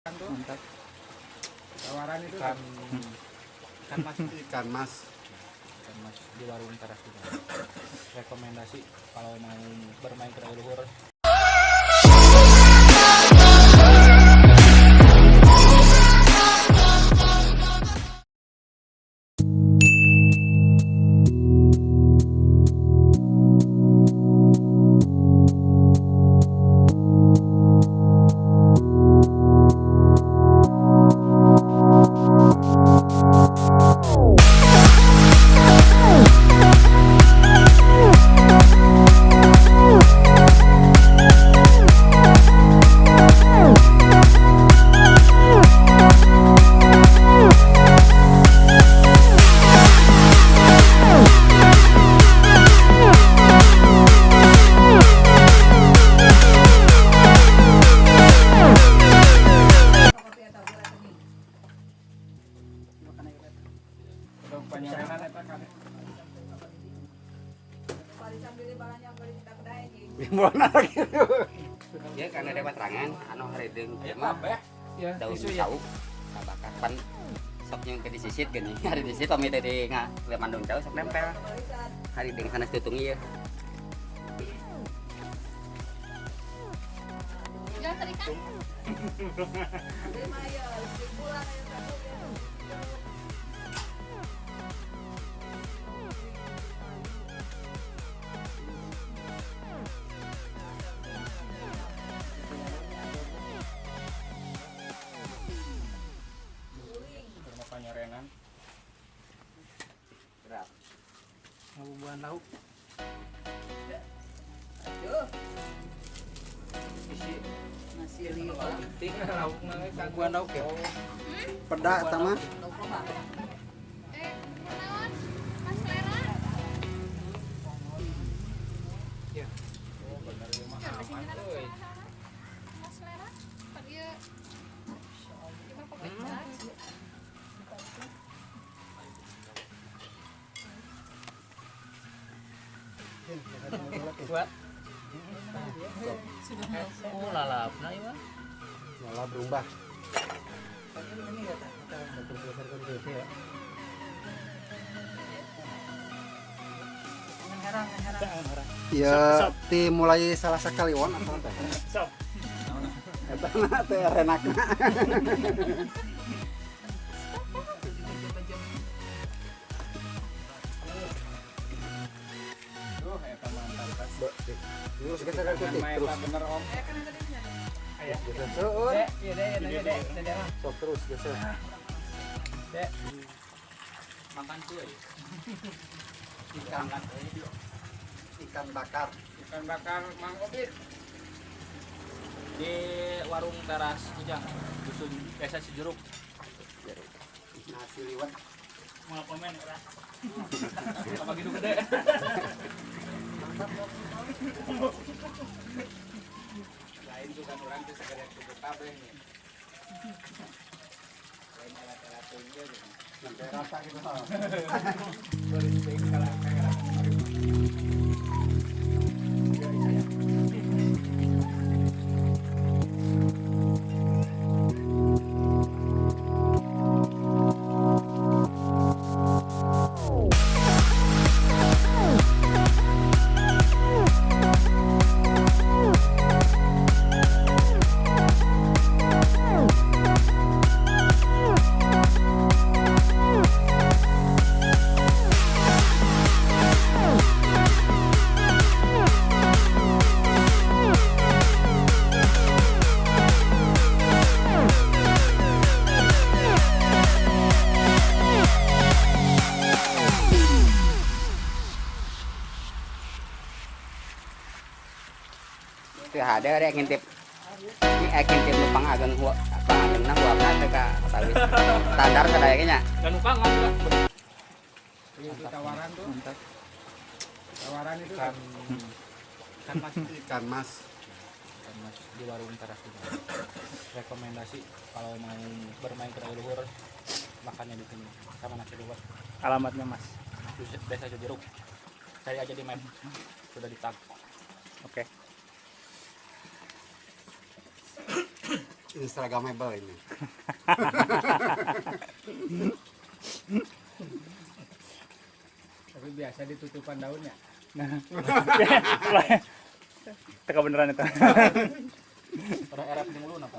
Mantap. Tawaran itu Ikan mas, ikan mas. ikan mas di warung teras juga. Rekomendasi kalau mau bermain ke luhur. Ya karena ada baterangan anu haredeung Mah ya, daun isu ya. sauk kabakar pan sok yang ke disisit gini hari disit pamit tadi leman daun sauk sok nempel hari dengan sanes tutung ieu Jangan terikan. Rumah panyorenan. berat Ngabubuhan lauk. Isi Nasi liwet. penting laukna ngabubuhan lauk ya. Peda tama. Kenaon? Mas Lera? Ya. Oh, bener ieu mah aman euy. Mas Lera? Tadi ya. Gimana pokoknya? Buat. Oh, lalapna ieu mah. Malah berubah. Ya, ti mulai salah sakaliwon asal teh. Sok. Eta na teh renakna. Duh, eta mantap tas. Terus geser ke titik Main terus. bener om. Aya. Geser seueur. Iya deh, deh. Sok terus geser. Dek. Makan cuy. Ikan ikan bakar. Ikan bakar Mang Obit. Di warung teras Ujang, dusun Desa Cijeruk. Nasi liwet. Mau komen ora? Apa gitu gede? Lain tuh kan orang tuh sekedar cukup kabeh nih. Lain alat-alat tuh dia gitu. Sampai rasa gitu. Beristirahat kalau kayak teu hade rek ngintip ngintip nu pangageun pangageunna huapna teh ka sawit standar sadaya nya dan lupa nggak? Itu tawaran tuh. Mantap. Tawaran itu Ikan mas, ikan mas. ikan mas di warung teras juga. Rekomendasi kalau mau bermain ke luhur makannya di sini sama nasi liwet. Alamatnya mas. Desa Cijeruk. Cari aja di map. Sudah di tag. Oke. Instagramable ini. Tapi biasa ditutupan daunnya. Teka beneran itu. Orang Arab yang lu napa?